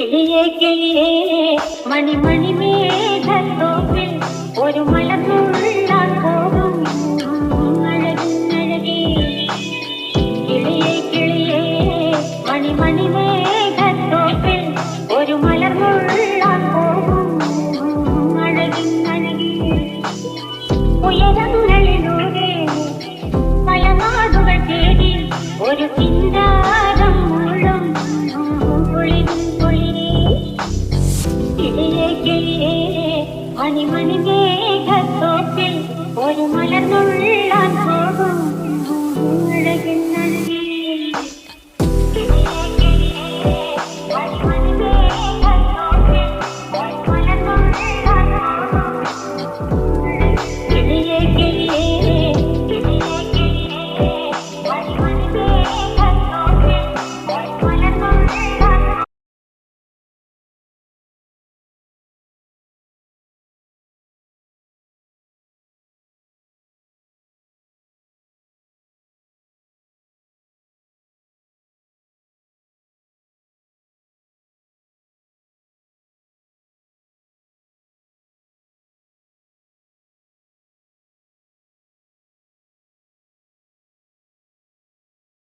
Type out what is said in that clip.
കിളിയേ കിളിയേ മണിമണി മേഘത്തോപ്പിൽ ഒരു മലർന്നുള്ളാൻ പോകും അഴകിന്നഴകേ. കിളിയേ കിളിയേ മണിമണി മേഘത്തോപ്പിൽ ഒരു മലർന്നുള്ളാൻ പോകും അഴകിന്നഴകേ. ഉയരങ്ങളിലൂടെ പല നാടുകൾ തേടി ഒരു ചിന്താരം മുഴും മണിമണി മേഘത്തോപ്പിൽ ഒരു മലർന്നുള്ള